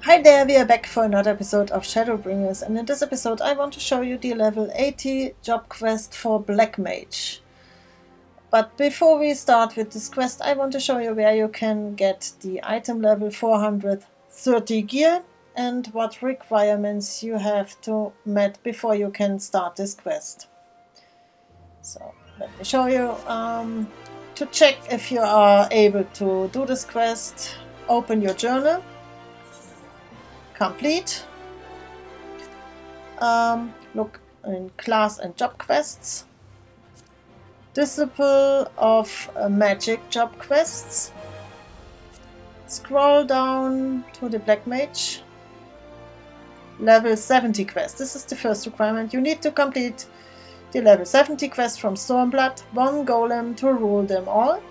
Hi there, we are back for another episode of Shadowbringers, and in this episode I want to show you the level 80 job quest for Black Mage. But before we start with this quest, I want to show you where you can get the item level 430 gear and what requirements you have to meet before you can start this quest. So let me show you. To check if you are able to do this quest, open your journal. Complete. Look in class and job quests. Disciple of magic job quests. Scroll down to the Black Mage. Level 70 quest. This is the first requirement. You need to complete the level 70 quest from Stormblood, one golem to rule them all.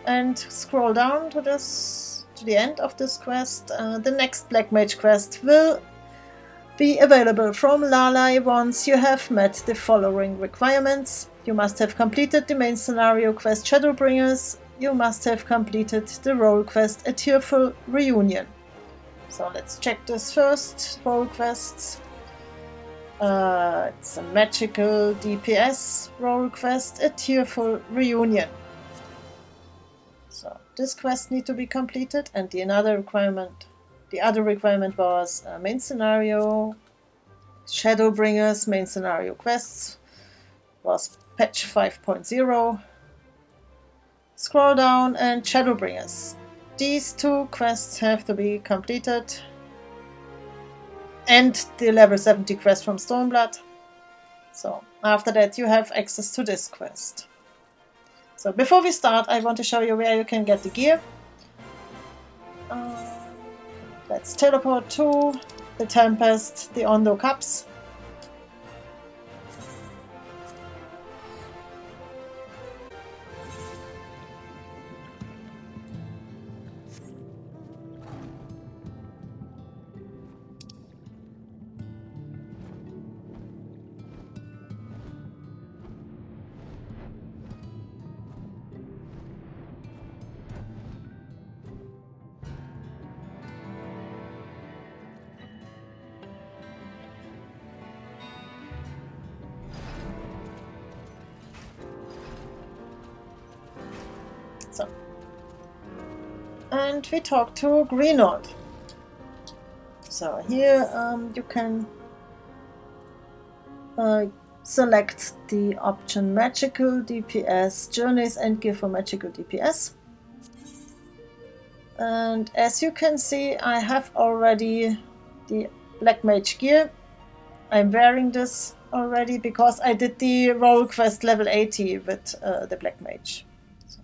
And scroll down to the end of this quest. The next Black Mage quest will be available from Lalai once you have met the following requirements. You must have completed the main scenario quest Shadowbringers. You must have completed the role quest A Tearful Reunion. So let's check this first. Role quests. It's a magical DPS role quest A Tearful Reunion. So this quest needs to be completed, and the other requirement was main scenario, Shadowbringers main scenario quests was patch 5.0. Scroll down and Shadowbringers. These two quests have to be completed, and the level 70 quest from Stormblood. So after that you have access to this quest. So before we start, I want to show you where you can get the gear. Let's teleport to the Tempest, the Ondo Cups. And we talk to Greenold. So here you can select the option Magical DPS, Journeys and Gear for Magical DPS. And as you can see, I have already the Black Mage gear. I'm wearing this already because I did the role quest level 80 with the Black Mage. So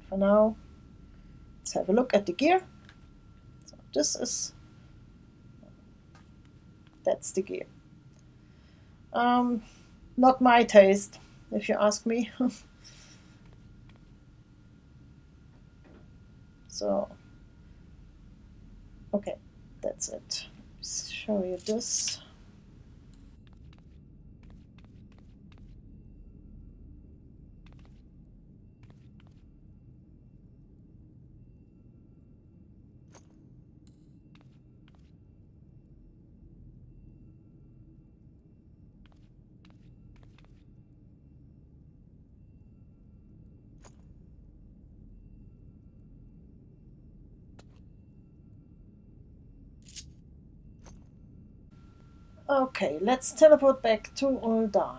for now, let's have a look at the gear. So that's the gear. Not my taste, if you ask me. So, okay, that's it. Show you this. Okay, let's teleport back to Ul'dah.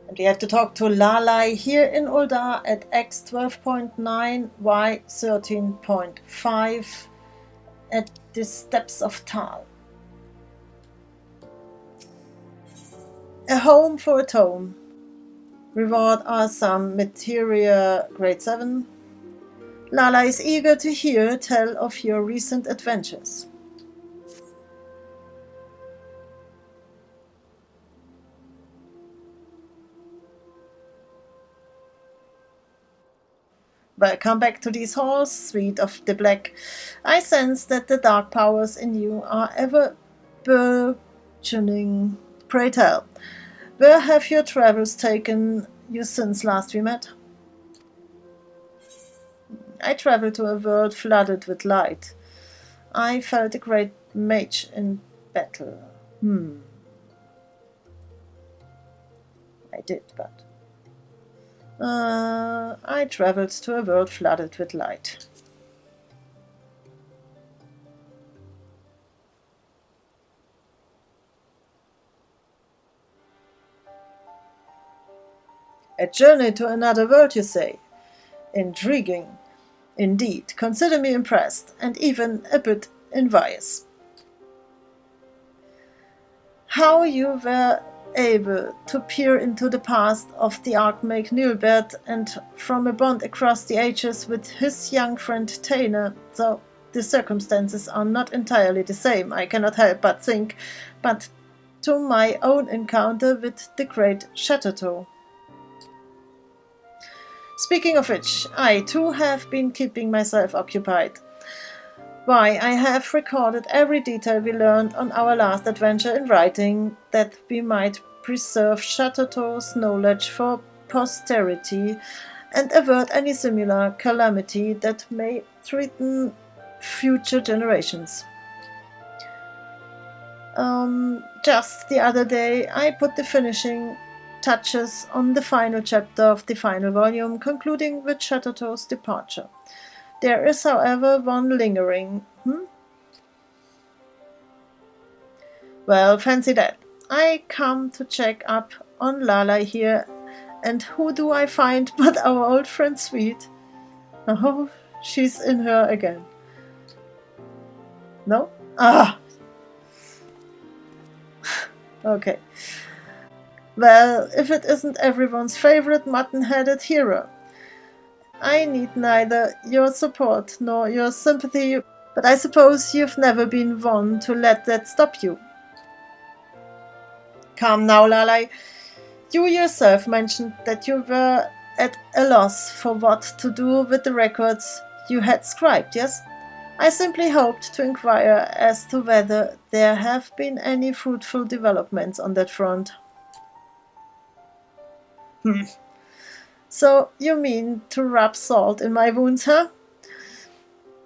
And we have to talk to Lalai here in Ul'dah at X 12.9, Y 13.5 at the Steps of Tal. A home for a tome. Reward are some materia grade 7. Lalai is eager to hear tell of your recent adventures. Welcome back to these halls, Suite of the Black. I sense that the dark powers in you are ever burgeoning. Pray tell, where have your travels taken you since last we met? I traveled to a world flooded with light. I felt a great mage in battle. I did, but... I traveled to a world flooded with light. A journey to another world, you say? Intriguing. Indeed, consider me impressed, and even a bit envious. How you were able to peer into the past of the Archmage Nilbert and from a bond across the ages with his young friend Tane, though the circumstances are not entirely the same, I cannot help but think, but to my own encounter with the great Chateau. Speaking of which, I too have been keeping myself occupied. Why, I have recorded every detail we learned on our last adventure in writing, that we might preserve Chateau's knowledge for posterity and avert any similar calamity that may threaten future generations. Just the other day, I put the finishing touches on the final chapter of the final volume, concluding with Chateau's departure. There is, however, one lingering. Well, fancy that. I come to check up on Lalai here, and who do I find but our old friend Sweet? Oh, she's in her again. No? Okay. Well, if it isn't everyone's favorite mutton-headed hero. I need neither your support nor your sympathy, but I suppose you've never been one to let that stop you. Come now, Lalai. You yourself mentioned that you were at a loss for what to do with the records you had scribed, yes? I simply hoped to inquire as to whether there have been any fruitful developments on that front. So you mean to rub salt in my wounds, huh?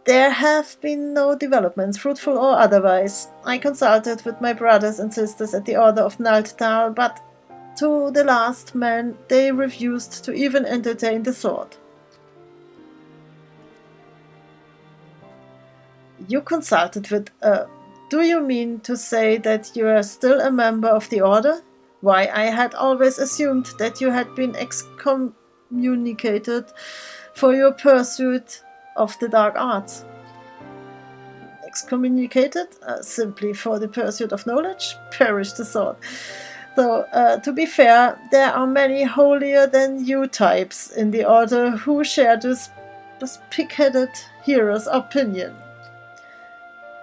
There have been no developments, fruitful or otherwise. I consulted with my brothers and sisters at the Order of Nalttal, but to the last man they refused to even entertain the thought. You consulted with... do you mean to say that you are still a member of the Order? Why, I had always assumed that you had been excommunicated for your pursuit of the dark arts. Excommunicated? Simply for the pursuit of knowledge? Perish the thought. Though, to be fair, there are many holier-than-you types in the Order who share this pig-headed hero's opinion.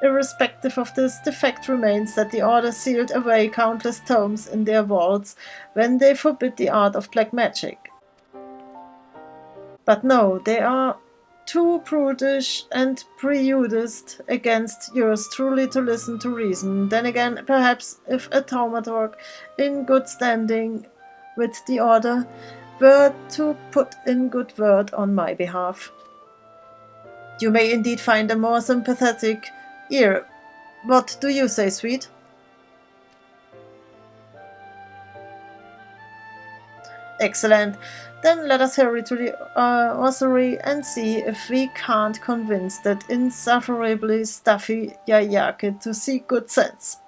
Irrespective of this, the fact remains that the Order sealed away countless tomes in their vaults when they forbid the art of black magic. But no, they are too prudish and prejudiced against yours truly to listen to reason. Then again, perhaps if a thaumaturg in good standing with the Order were to put in good word on my behalf, you may indeed find a more sympathetic ear. What do you say, Sweet? Excellent. Then let us hurry to the ossuary and see if we can't convince that insufferably stuffy Yayake to see good sense.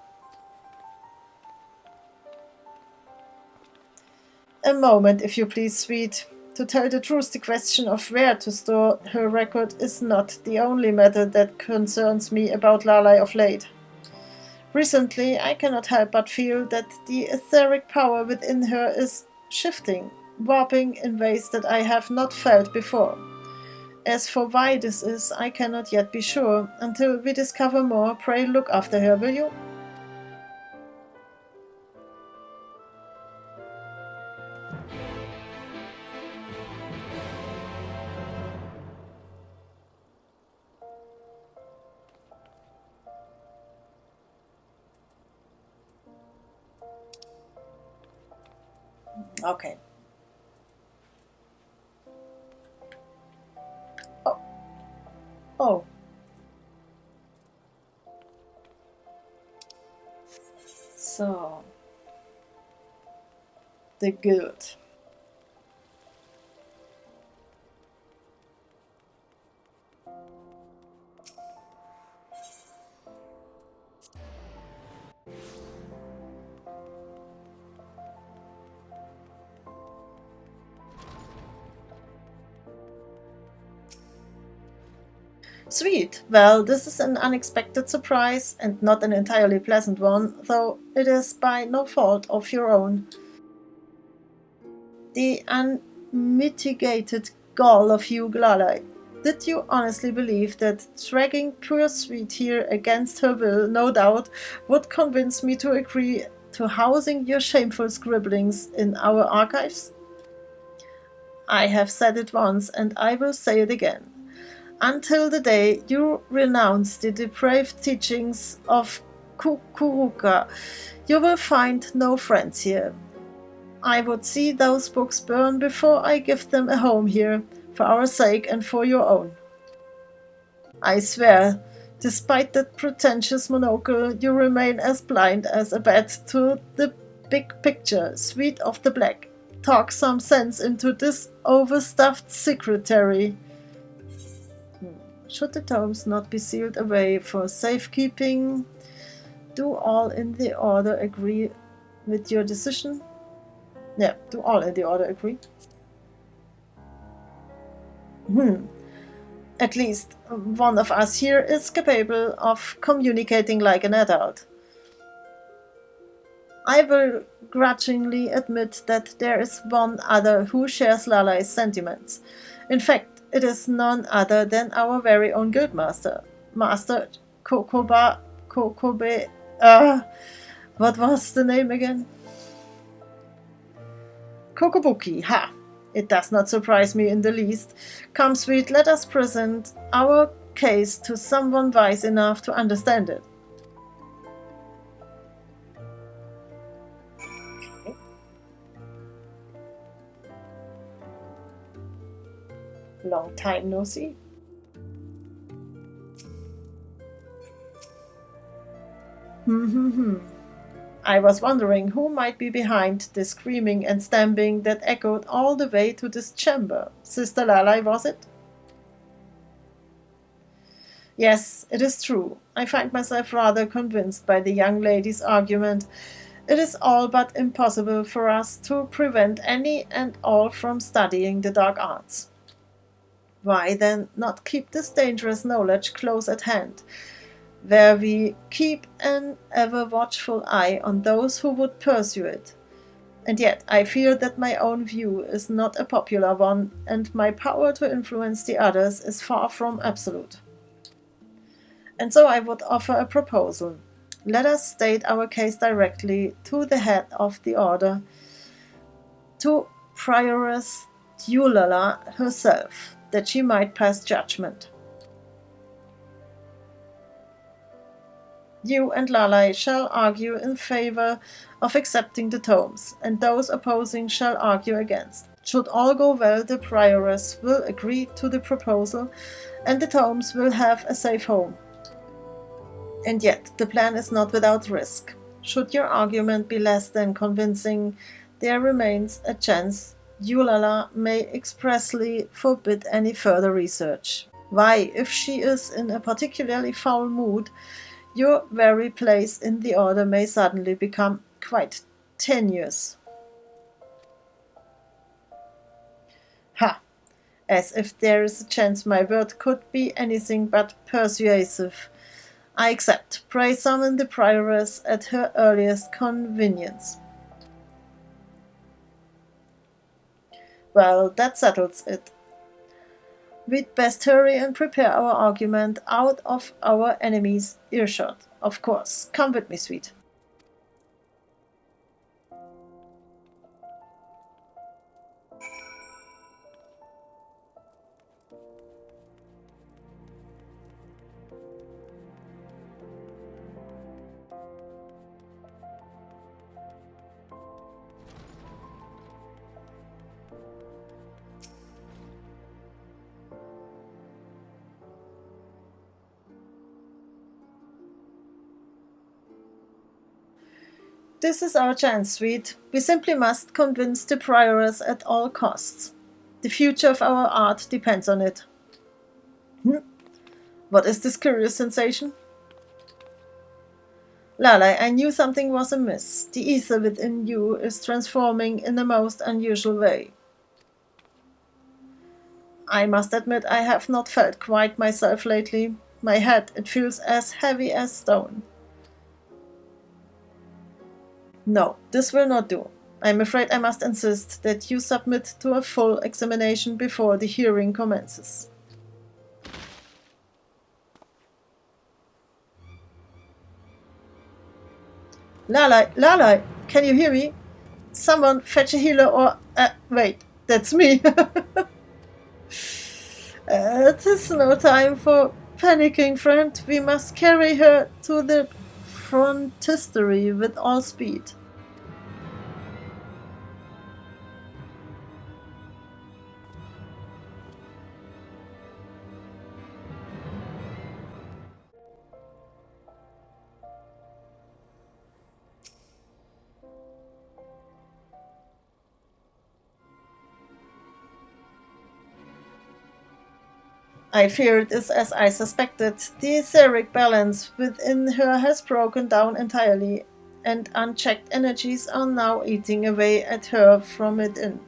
A moment, if you please, Sweet. To tell the truth, the question of where to store her record is not the only matter that concerns me about Lalai of late. Recently, I cannot help but feel that the etheric power within her is shifting, warping in ways that I have not felt before. As for why this is, I cannot yet be sure. Until we discover more, pray look after her, will you? Okay. Oh. Oh. So. The good. Sweet. Well, this is an unexpected surprise and not an entirely pleasant one, though it is by no fault of your own. The unmitigated gall of you, Lalai. Did you honestly believe that dragging poor Sweet here against her will, no doubt, would convince me to agree to housing your shameful scribblings in our archives? I have said it once, and I will say it again. Until the day you renounce the depraved teachings of Kukuruka, you will find no friends here. I would see those books burn before I give them a home here, for our sake and for your own. I swear, despite that pretentious monocle, you remain as blind as a bat to the big picture, Sweet of the Black. Talk some sense into this overstuffed secretary. Should the tomes not be sealed away for safekeeping? Do all in the order agree with your decision? Yeah, do all in the order agree? At least one of us here is capable of communicating like an adult. I will grudgingly admit that there is one other who shares Lalai's sentiments. In fact, it is none other than our very own guildmaster, Master Kokobe. What was the name again? Kokobuki, ha! It does not surprise me in the least. Come, Sweet, let us present our case to someone wise enough to understand it. Long time no see. I was wondering who might be behind the screaming and stamping that echoed all the way to this chamber. Sister Lalai, was it? Yes, it is true. I find myself rather convinced by the young lady's argument. It is all but impossible for us to prevent any and all from studying the dark arts. Why, then, not keep this dangerous knowledge close at hand, where we keep an ever-watchful eye on those who would pursue it? And yet I fear that my own view is not a popular one, and my power to influence the others is far from absolute. And so I would offer a proposal. Let us state our case directly to the head of the order, to Prioress Dulala herself, that she might pass judgment. You and Lalai shall argue in favor of accepting the tomes, and those opposing shall argue against. Should all go well, the Prioress will agree to the proposal, and the tomes will have a safe home. And yet, the plan is not without risk. Should your argument be less than convincing, there remains a chance Dulala may expressly forbid any further research. Why, if she is in a particularly foul mood, your very place in the order may suddenly become quite tenuous. Ha! As if there is a chance my word could be anything but persuasive. I accept. Pray summon the prioress at her earliest convenience. Well, that settles it. We'd best hurry and prepare our argument out of our enemy's earshot. Of course. Come with me, sweet. This is our chance, sweet. We simply must convince the prioress at all costs. The future of our art depends on it. What is this curious sensation? Lalai, I knew something was amiss. The ether within you is transforming in a most unusual way. I must admit I have not felt quite myself lately. My head, it feels as heavy as stone. No, this will not do. I am afraid I must insist that you submit to a full examination before the hearing commences. Lalai, can you hear me? Someone fetch a healer or... wait, that's me. It is no time for panicking, friend. We must carry her to the frontistery with all speed. I fear it is as I suspected. The etheric balance within her has broken down entirely, and unchecked energies are now eating away at her from within.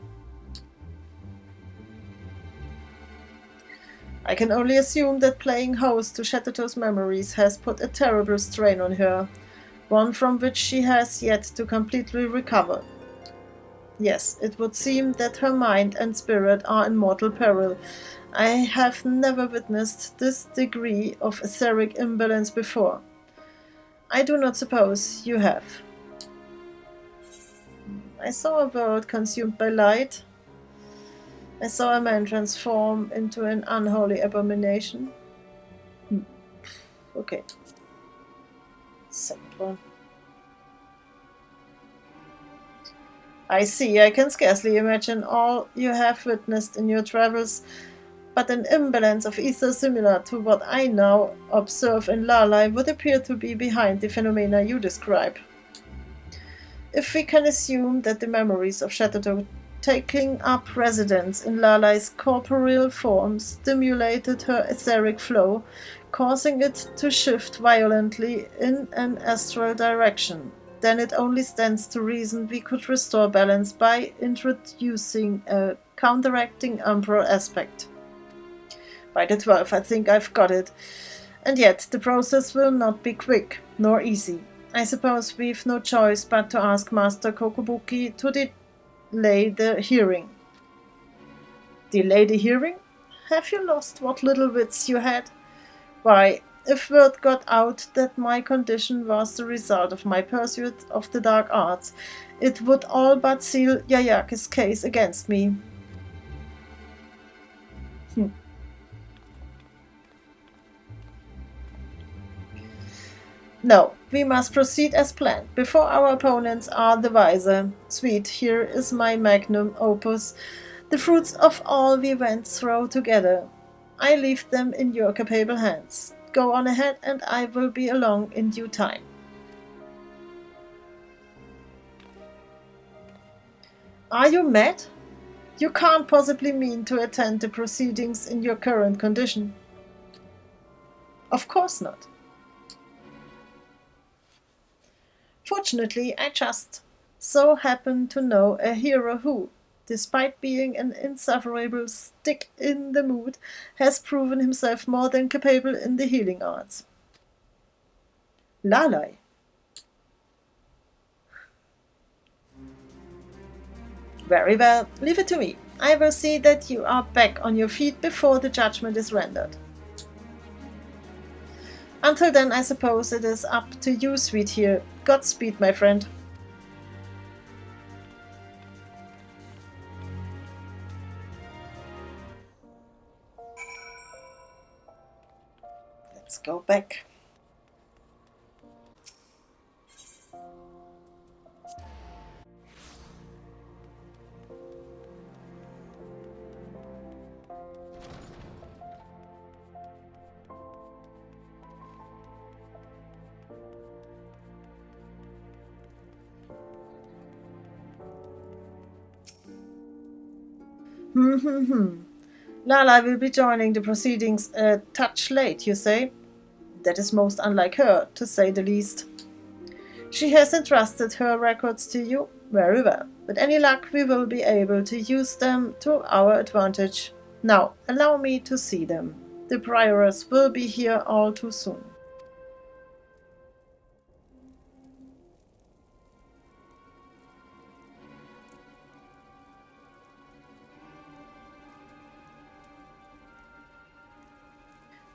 I can only assume that playing host to Shatterto's memories has put a terrible strain on her, one from which she has yet to completely recover. Yes, it would seem that her mind and spirit are in mortal peril. I have never witnessed this degree of etheric imbalance before. I do not suppose you have. I saw a world consumed by light. I saw a man transform into an unholy abomination. Okay. Second one. I see, I can scarcely imagine all you have witnessed in your travels, but an imbalance of ether similar to what I now observe in Lalai would appear to be behind the phenomena you describe. If we can assume that the memories of Shatterto taking up residence in Lalai's corporeal form stimulated her etheric flow, causing it to shift violently in an astral direction, then it only stands to reason we could restore balance by introducing a counteracting umbral aspect. By the 12th, I think I've got it. And yet, the process will not be quick, nor easy. I suppose we've no choice but to ask Master Kokobuki to delay the hearing. Delay the hearing? Have you lost what little wits you had? Why, if word got out that my condition was the result of my pursuit of the dark arts, it would all but seal Yayaki's case against me. No, we must proceed as planned, before our opponents are the wiser. Sweet, here is my magnum opus, the fruits of all we went through together. I leave them in your capable hands. Go on ahead, and I will be along in due time. Are you mad? You can't possibly mean to attend the proceedings in your current condition. Of course not. Fortunately, I just so happen to know a hero who, despite being an insufferable stick in the mood, has proven himself more than capable in the healing arts. Lalai. Very well, leave it to me. I will see that you are back on your feet before the judgment is rendered. Until then, I suppose it is up to you, sweet here. Godspeed, my friend. Let's go back. Lalai will be joining the proceedings a touch late, you say? That is most unlike her, to say the least. She has entrusted her records to you? Very well. With any luck, we will be able to use them to our advantage. Now, allow me to see them. The prioress will be here all too soon.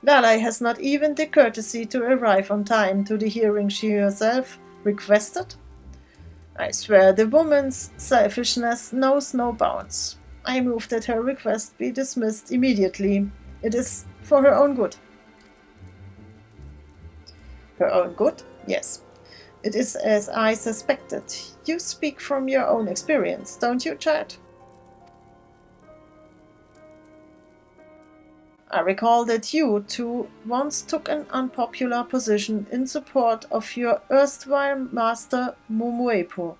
Lalai has not even the courtesy to arrive on time to the hearing she herself requested. I swear the woman's selfishness knows no bounds. I move that her request be dismissed immediately. It is for her own good. Her own good? Yes. It is as I suspected. You speak from your own experience, don't you, child? I recall that you, too, once took an unpopular position in support of your erstwhile master Mumuepo,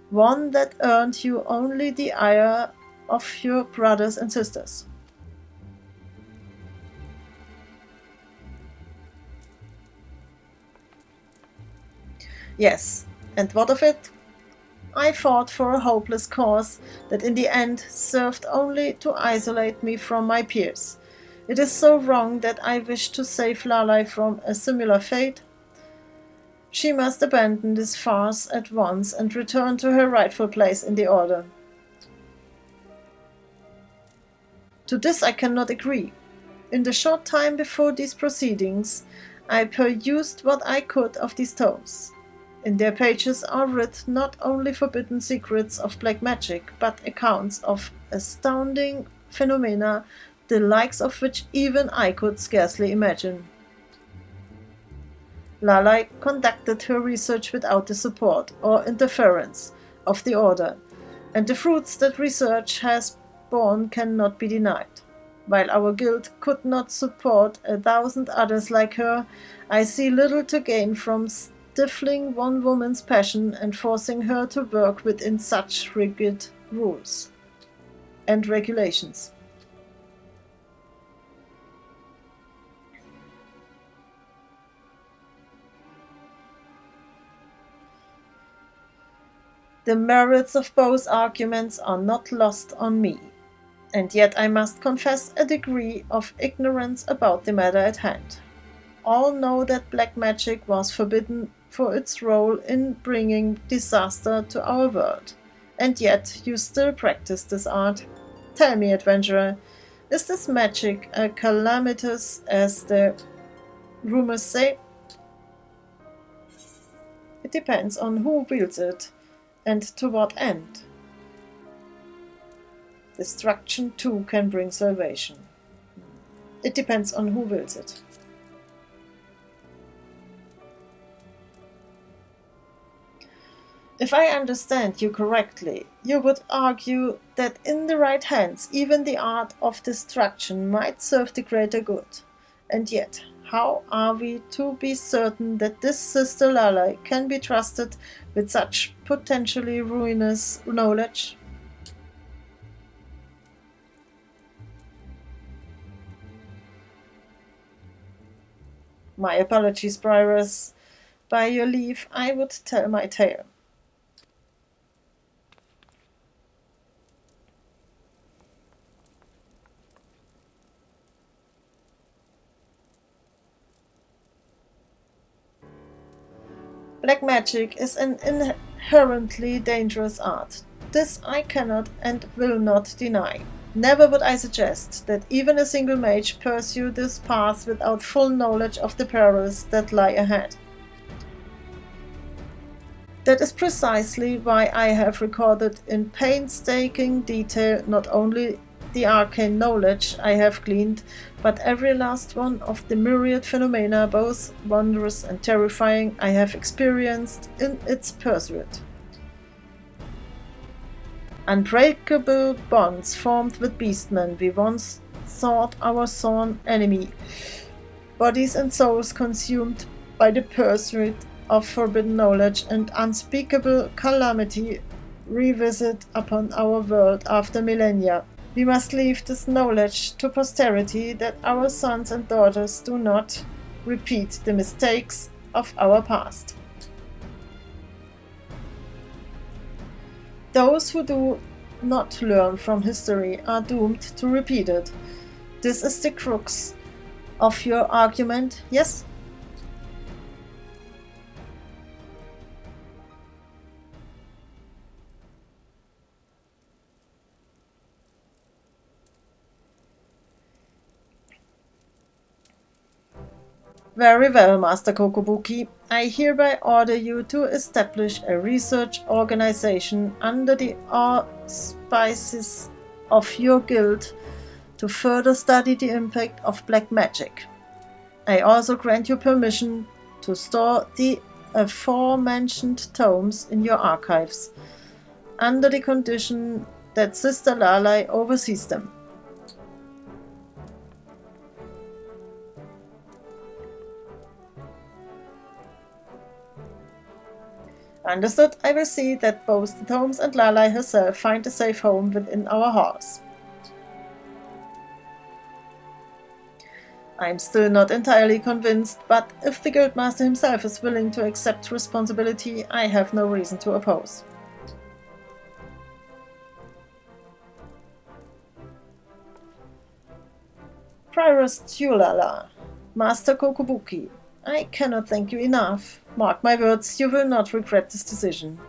one that earned you only the ire of your brothers and sisters. Yes, and what of it? I fought for a hopeless cause that in the end served only to isolate me from my peers. It is so wrong that I wish to save Lalai from a similar fate. She must abandon this farce at once and return to her rightful place in the order. To this I cannot agree. In the short time before these proceedings, I perused what I could of these tomes. In their pages are writ not only forbidden secrets of black magic, but accounts of astounding phenomena, the likes of which even I could scarcely imagine. Lalai conducted her research without the support or interference of the order, and the fruits that research has borne cannot be denied. While our guild could not support 1,000 others like her, I see little to gain from stifling one woman's passion and forcing her to work within such rigid rules and regulations. The merits of both arguments are not lost on me, and yet I must confess a degree of ignorance about the matter at hand. All know that black magic was forbidden for its role in bringing disaster to our world, and yet you still practice this art. Tell me, adventurer, is this magic as calamitous as the rumors say? It depends on who wields it, and to what end. Destruction too can bring salvation. It depends on who wills it. If I understand you correctly, you would argue that in the right hands even the art of destruction might serve the greater good. And yet, how are we to be certain that this Sister Lalai can be trusted with such potentially ruinous knowledge? My apologies, Prioress. By your leave, I would tell my tale. Black magic is an inherently dangerous art. This I cannot and will not deny. Never would I suggest that even a single mage pursue this path without full knowledge of the perils that lie ahead. That is precisely why I have recorded in painstaking detail not only the arcane knowledge I have gleaned, but every last one of the myriad phenomena, both wondrous and terrifying, I have experienced in its pursuit. Unbreakable bonds formed with beastmen we once thought our sworn enemy, bodies and souls consumed by the pursuit of forbidden knowledge, and unspeakable calamity revisit upon our world after millennia. We must leave this knowledge to posterity, that our sons and daughters do not repeat the mistakes of our past. Those who do not learn from history are doomed to repeat it. This is the crux of your argument, yes? Very well, Master Kokobuki. I hereby order you to establish a research organization under the auspices of your guild to further study the impact of black magic. I also grant you permission to store the aforementioned tomes in your archives, under the condition that Sister Lalai oversees them. Understood. I will see that both the tomes and Lalai herself find a safe home within our halls. I am still not entirely convinced, but if the Guildmaster himself is willing to accept responsibility, I have no reason to oppose. Prioress Tulala, Master Kokobuki, I cannot thank you enough. Mark my words, you will not regret this decision.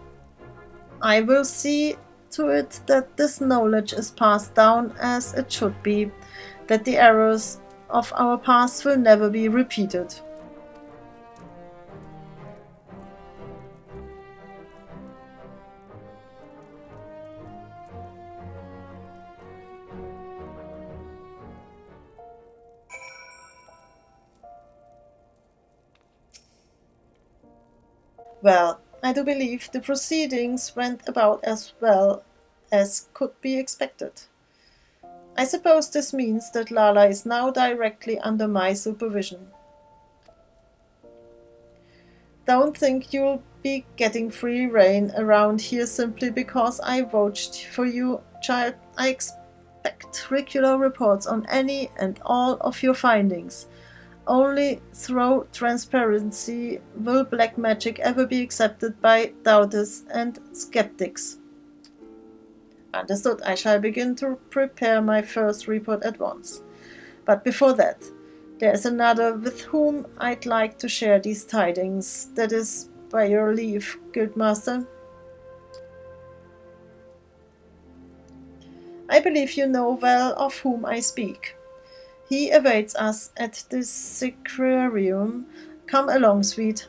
I will see to it that this knowledge is passed down as it should be, that the errors of our past will never be repeated. Well, I do believe the proceedings went about as well as could be expected. I suppose this means that Lalai is now directly under my supervision. Don't think you'll be getting free rein around here simply because I vouched for you, child. I expect regular reports on any and all of your findings. Only through transparency will black magic ever be accepted by doubters and skeptics. Understood. I shall begin to prepare my first report at once. But before that, there is another with whom I'd like to share these tidings. That is, by your leave, Guildmaster. I believe you know well of whom I speak. He awaits us at the Sacrarium. Come along, sweet.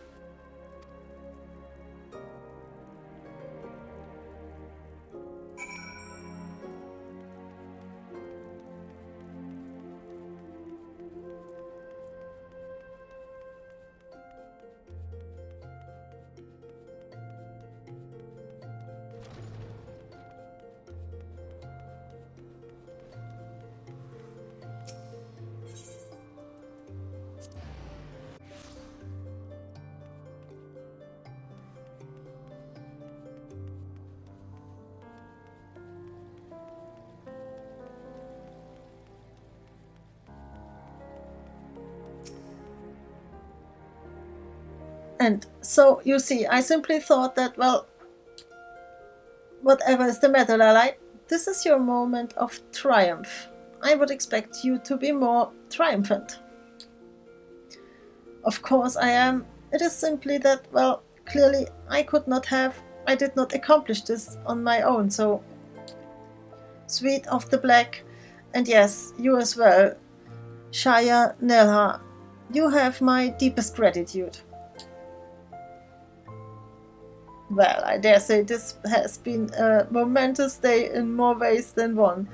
And so, you see, I simply thought that, well, whatever is the matter, Lalai, this is your moment of triumph. I would expect you to be more triumphant. Of course I am. It is simply that, well, clearly I did not accomplish this on my own, so Sweet of the Black, and yes, you as well, Shaya Nelha, you have my deepest gratitude. Well, I dare say this has been a momentous day in more ways than one.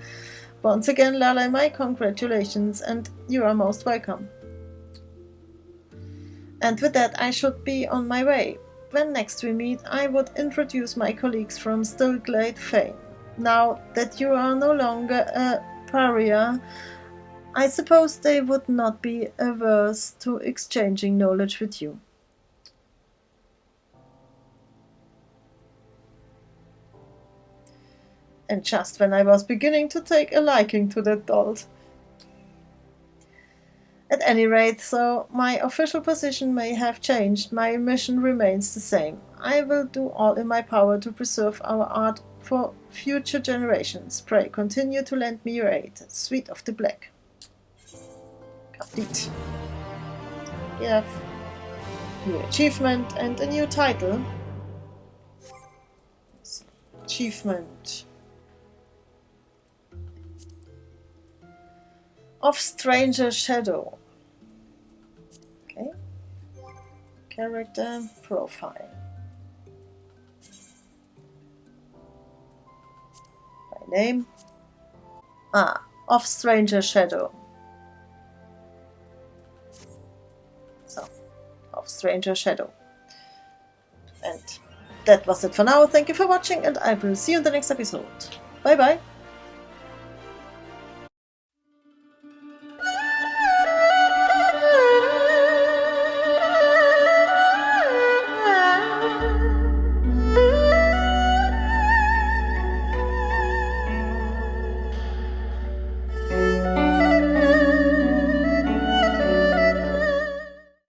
Once again, Lalai, my congratulations, and you are most welcome. And with that, I should be on my way. When next we meet, I would introduce my colleagues from Stillglade fame. Now that you are no longer a pariah, I suppose they would not be averse to exchanging knowledge with you. And just when I was beginning to take a liking to that dolt. At any rate, though my official position may have changed, my mission remains the same. I will do all in my power to preserve our art for future generations. Pray continue to lend me your aid. Sweet of the Black. Complete. We have new achievement and a new title. Achievement of Stranger Shadow. Okay. Character profile. My name. Of Stranger Shadow. So, of Stranger Shadow. And that was it for now. Thank you for watching, and I will see you in the next episode. Bye bye.